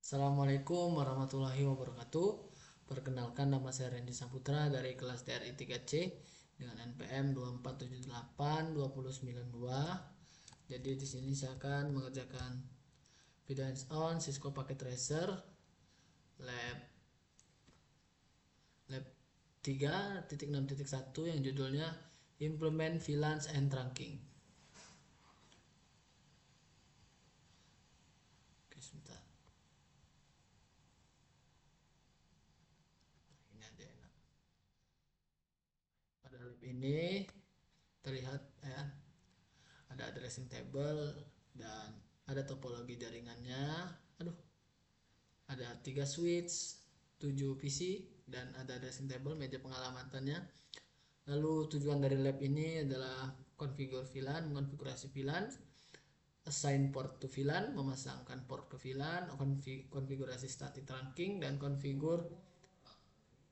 Assalamualaikum warahmatullahi wabarakatuh. Perkenalkan, nama saya Randy Saputra dari kelas TRI 3C dengan NPM 2478292. Jadi di sini saya akan mengerjakan video hands-on Cisco Packet Tracer lab 3.6.1 yang judulnya Implement VLANs and Trunking. Oke, sebentar. Ini aja enak. Pada lab ini terlihat ya, ada addressing table dan ada topologi jaringannya. Ada 3 switch, 7 PC, dan ada addressing table, meja pengalamannya. Lalu tujuan dari lab ini adalah configure VLAN, mengonfigurasi VLAN, assign port to VLAN, memasangkan port ke VLAN, konfigurasi static trunking, dan configure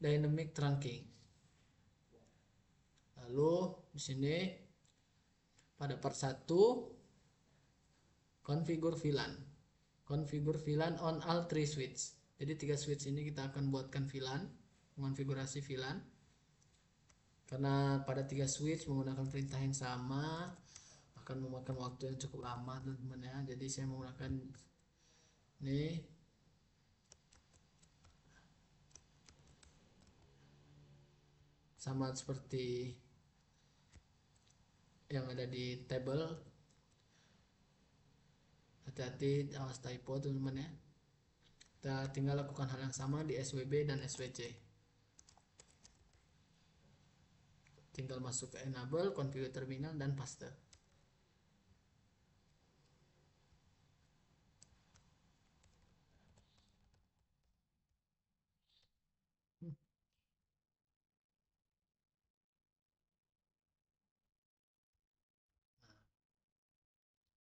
dynamic trunking. Lalu di sini pada part 1 configure VLAN. Configure VLAN on all 3 switch. Jadi 3 switch ini kita akan buatkan VLAN, mengonfigurasi VLAN. Karena pada 3 switch menggunakan perintah yang sama akan memakan waktu yang cukup lama teman-teman ya. Jadi saya menggunakan ini sama seperti yang ada di table. Hati-hati, awas typo teman-teman ya. Kita tinggal lakukan hal yang sama di SWB dan SWC. Tinggal masuk ke enable, configure terminal, dan paste.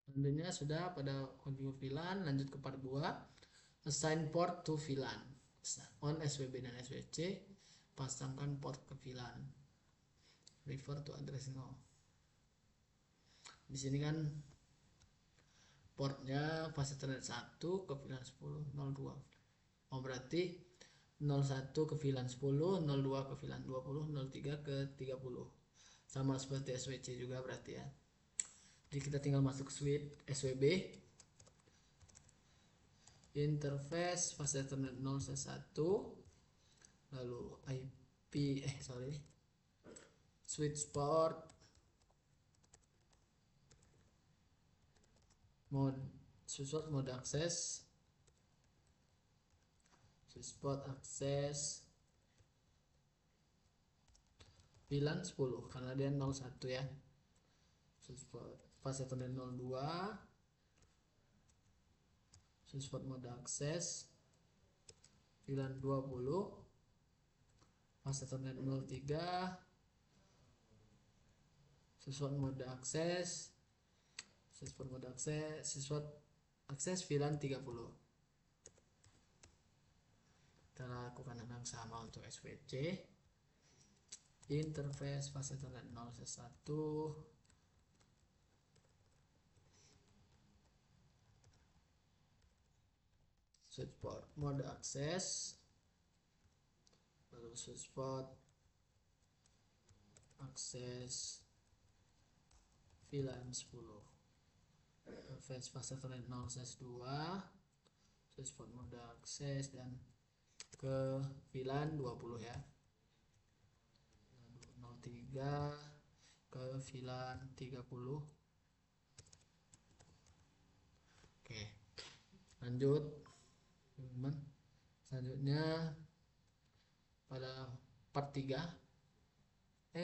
Selanjutnya sudah pada configure VLAN, lanjut ke part 2, assign port to VLAN. On SWB dan SWC, pasangkan port ke VLAN. Refer to address no. Di sini kan portnya fase Ethernet 1 ke VLAN 10.02. Oh, berarti 01 ke VLAN 10, 02 ke VLAN 20, 03 ke 30. Sama seperti SWC juga berarti ya. Jadi kita tinggal masuk switch SWB, interface fase Ethernet 0C1, lalu IP switch port, mode akses, switch port akses VLAN 10 karena dia 01 ya. Switch port fase Ethernet 02, switch port mode akses VLAN 20, fase Ethernet 03, switch port mode akses, switch port mode akses, switch port akses VLAN 30. Kita lakukan hal yang sama untuk SWC. Interface fase Ethernet 0C1, switch port mode akses, lalu switch port akses VLAN 10, interface fase Ethernet 0C2, switch port mode akses dan ke VLAN 20 ya, 03 ke VLAN 30. Oke, lanjut teman-teman. Selanjutnya pada part 3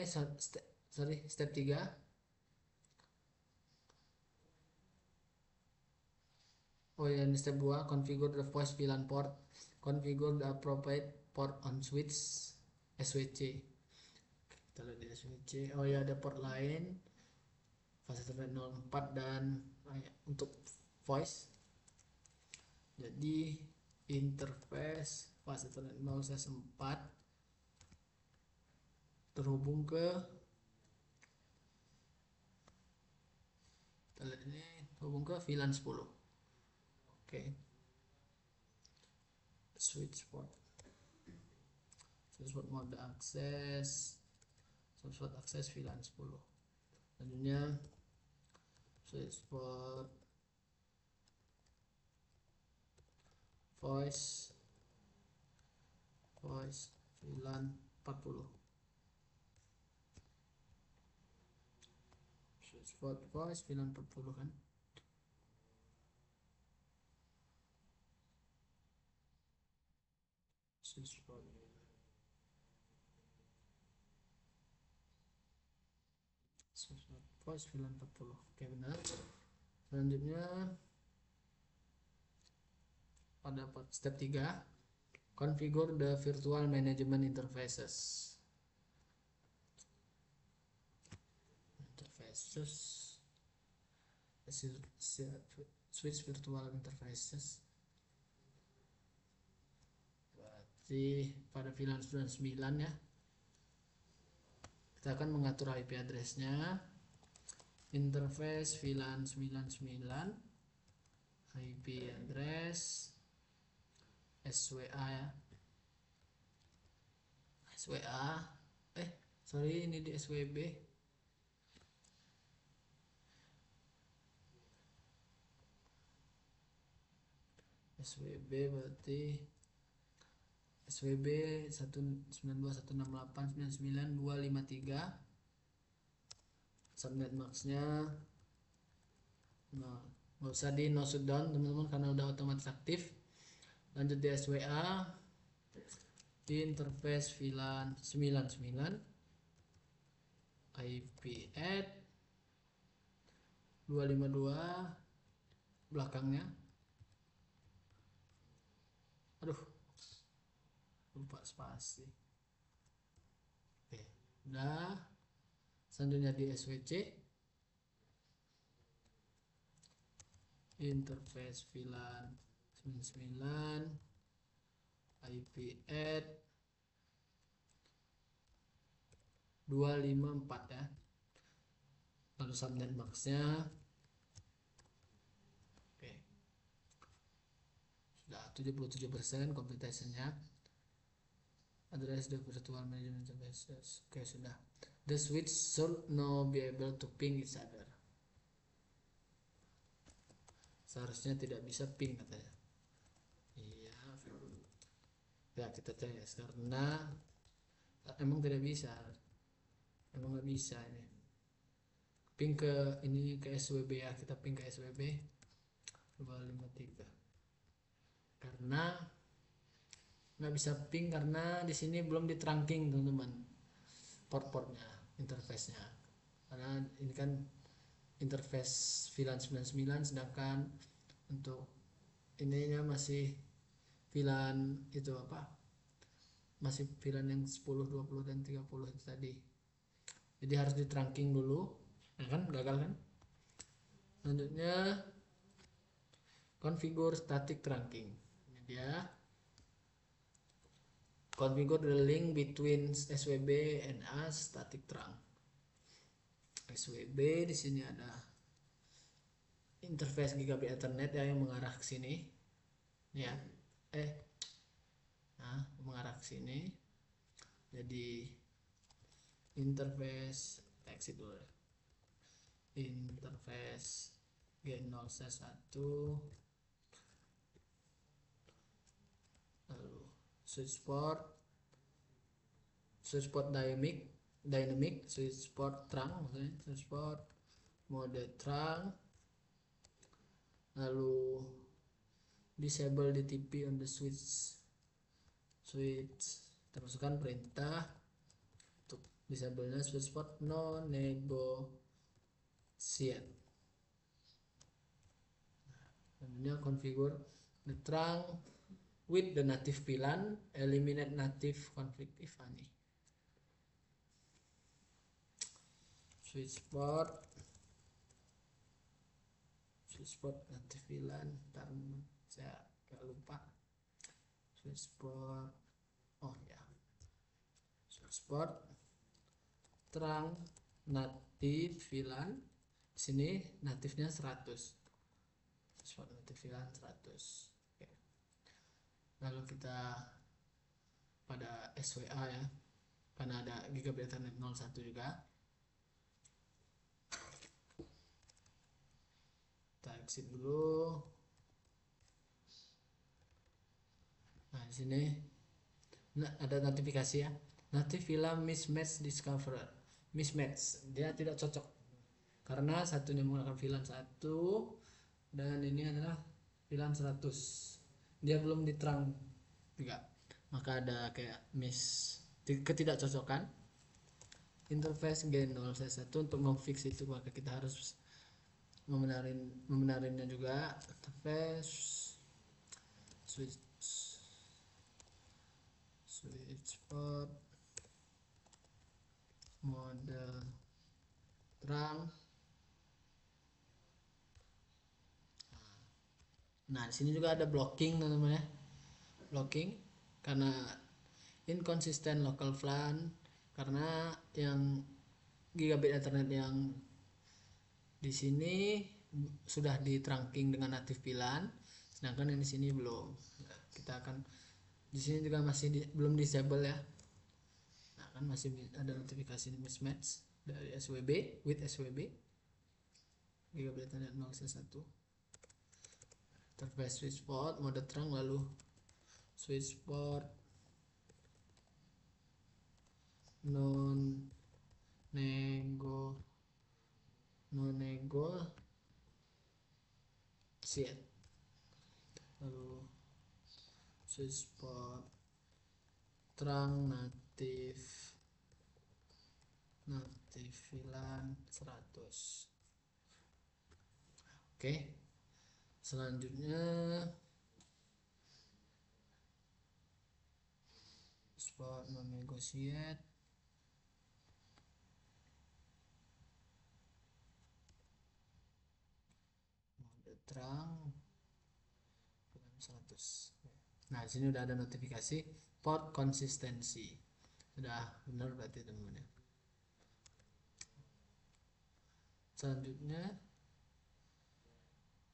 step 3, ini step 2, configure the voice VLAN port, configure the appropriate port on switch SWC. Kita lihat di SWC, ada port lain fase Ethernet 04 dan untuk voice. Jadi interface fase Ethernet 0/4 terhubung ke VLAN 10. Oke. switchboard mode akses, switchboard akses VLAN 10. Selanjutnya switchboard voice VLAN 40. Switchboard voice VLAN 40 kan. Switchboard voice VLAN 40. Oke, benar. Selanjutnya pada step 3, configure the virtual management interfaces. Switch virtual interfaces. Berarti pada VLAN 99 ya, kita akan mengatur IP address-nya. Interface VLAN 99, IP address SWA ya. Sorry, ini di SWB. SWB berarti SWB 192.168.99.253. Subnet max-nya nggak usah di no shutdown teman-teman karena udah otomatis aktif. Lanjut di SWA, di interface VLAN 99, IP add 252 belakangnya, lupa spasi. Oke, udah. Selanjutnya di SWC, interface VLAN 99, IP add 254 ya. Lalu subnet max-nya. Oke. Sudah 77% completion-nya. Address the virtual management interfaces. Oke, sudah. The switch should now be able to ping each other. Seharusnya tidak bisa ping katanya. Iya. Ya, kita tes karena emang tidak bisa. Emang nggak bisa ini. Ping ke ini ke SWB ya, kita ping ke SWB 253. Karena nggak bisa ping karena di sini belum di trunking teman-teman, port-portnya, interface-nya. Karena ini kan interface VLAN 99, sedangkan untuk ininya masih VLAN itu apa? Masih VLAN yang 10, 20 dan 30 itu tadi. Jadi harus di trunking dulu. Nah kan gagal kan? Selanjutnya configure static trunking. Ini dia. Configure the link between SWB and a static trunk. SWB di sini ada interface gigabit Ethernet ya yang mengarah ke sini. Ya. Mengarah ke sini. Jadi interface exit dulu. Interface G0C1 lalu switchboard dynamic switchboard trunk, maksudnya switchboard mode trunk, lalu disable DTP on the switch. Kita masukkan perintah untuk disable nya switchboard no negotiate. Selanjutnya configure the trunk with the native VLAN, eliminate native conflict if any. Switchboard native VLAN, ntar saya agak lupa. Switchboard, switchboard trunk native VLAN, di sini natifnya 100. Switchboard native VLAN 100. Oke. lalu kita pada SWA ya, karena ada gigabit Ethernet 01 juga. Kita exit dulu. Nah di sini ada notifikasi ya, native VLAN mismatch discovered. Mismatch, dia tidak cocok karena satunya menggunakan VLAN 1 dan ini adalah VLAN 100, dia belum diterang juga, maka ada kayak ketidakcocokan. Interface G0C1 untuk memfix itu, maka kita harus membenarinnya juga. Interface switch port mode terang. Nah, di sini juga ada blocking teman-teman ya. Blocking karena inconsistent local VLAN, karena yang gigabit Ethernet yang di sini sudah di-trunking dengan native VLAN, sedangkan yang di sini belum. Nah, kita akan di sini juga masih belum disable ya. Nah, kan masih ada notifikasi mismatch dari SWB with SWB gigabit Ethernet 0C1. Interface switch port mode terang, lalu switch port non negotiate, lalu switch port terang native VLAN 100. Oke, selanjutnya spot non negotiate, mode terang VLAN 100. Nah, di sini udah ada notifikasi port konsistensi, sudah benar berarti teman-teman. Selanjutnya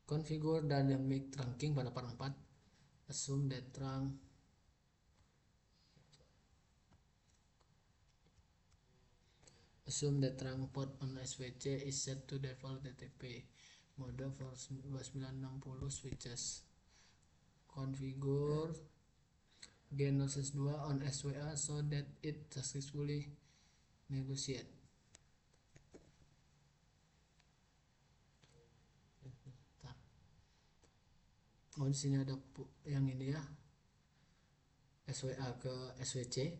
configure dynamic trunking pada part 4. Assume that trunk port on SWC is set to default DTP mode for 2960 switches. Configure G0C2 on SWA so that it successfully negotiate. Oh, di sini ada yang ini ya, SWA ke SWC,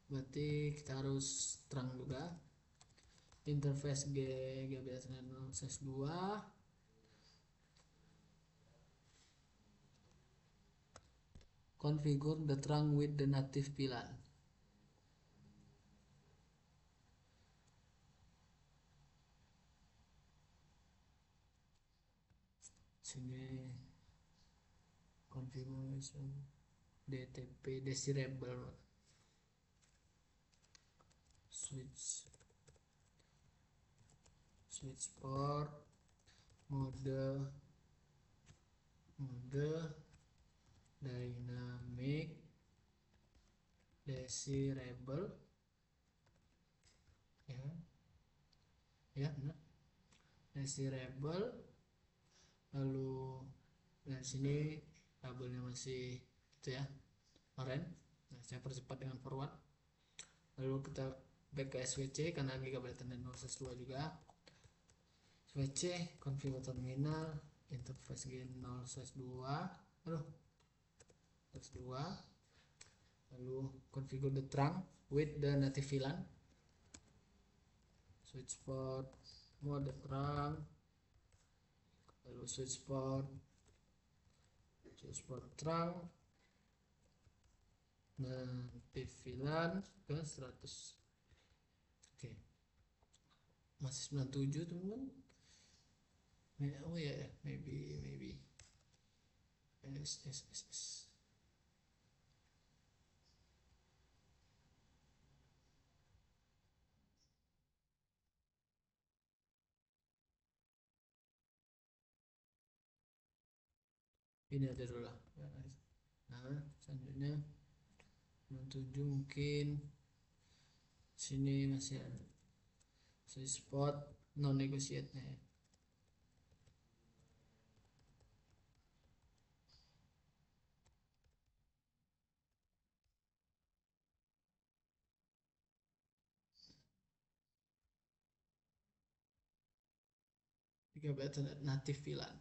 berarti kita harus terang juga. Interface gigabit Ethernet 0C2, configure the trunk with the native VLAN. Sini configuration DTP desirable switch port mode dynamic desirable ya benar, desirable. Lalu dari sini kabelnya masih itu ya, orange. Nah, saya percepat dengan forward. Lalu kita back ke SWC karena gigabit Ethernet 0/2 juga. SWC configure terminal interface G0/2 lalu configure the trunk with the native VLAN. Switch port mode terang, lalu switch port terang native VLAN ke 100. Oke, masih 97 teman-teman. Oh ya, yeah, maybe yes. Ini aja dulu lah. Nah, selanjutnya 7 mungkin sini masih ada sweet spot non negotiate nya ya. GB native VLAN.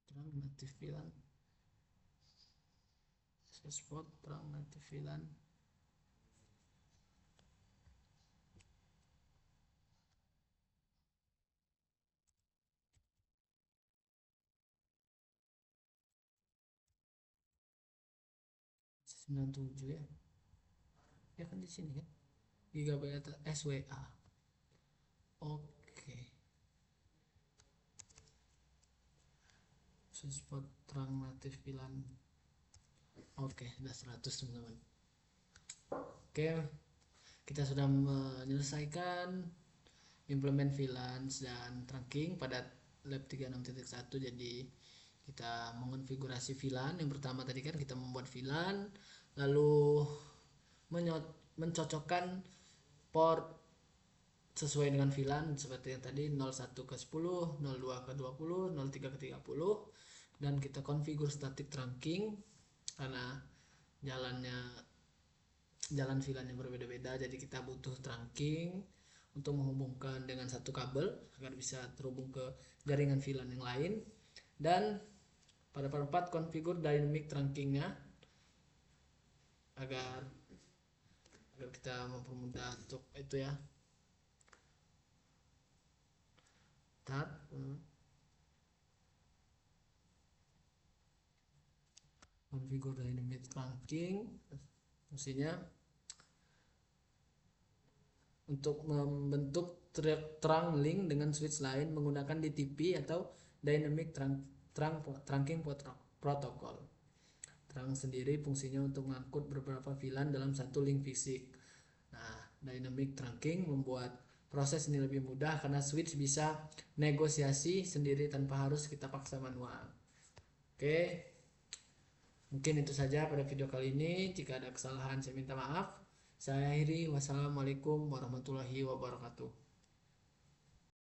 Terang native VLAN. Spot terang native VLAN. Sembilan tujuh ya. Ya kan di sini kan. Gigabyte SWA. Oke. Spot terang native VLAN. Oke, udah 100 teman-teman. Oke, kita sudah menyelesaikan implement VLAN dan trunking pada lab 36.1. Jadi kita mengonfigurasi VLAN. Yang pertama tadi kan kita membuat VLAN, lalu mencocokkan port sesuai dengan VLAN seperti yang tadi 01 ke 10, 02 ke 20, 03 ke 30, dan kita configure static trunking karena jalan VLAN yang berbeda-beda, jadi kita butuh trunking untuk menghubungkan dengan satu kabel agar bisa terhubung ke jaringan VLAN yang lain. Dan pada part 4 configure dynamic trunkingnya agar kita mempermudah untuk itu ya. Start. Configure dynamic trunking fungsinya untuk membentuk trunk link dengan switch lain menggunakan DTP atau dynamic trunking protocol. Trunk sendiri fungsinya untuk mengangkut beberapa VLAN dalam satu link fisik. Nah, dynamic trunking membuat proses ini lebih mudah karena switch bisa negosiasi sendiri tanpa harus kita paksa manual. Oke, mungkin itu saja pada video kali ini. Jika ada kesalahan saya minta maaf. Saya akhiri. Wassalamualaikum warahmatullahi wabarakatuh.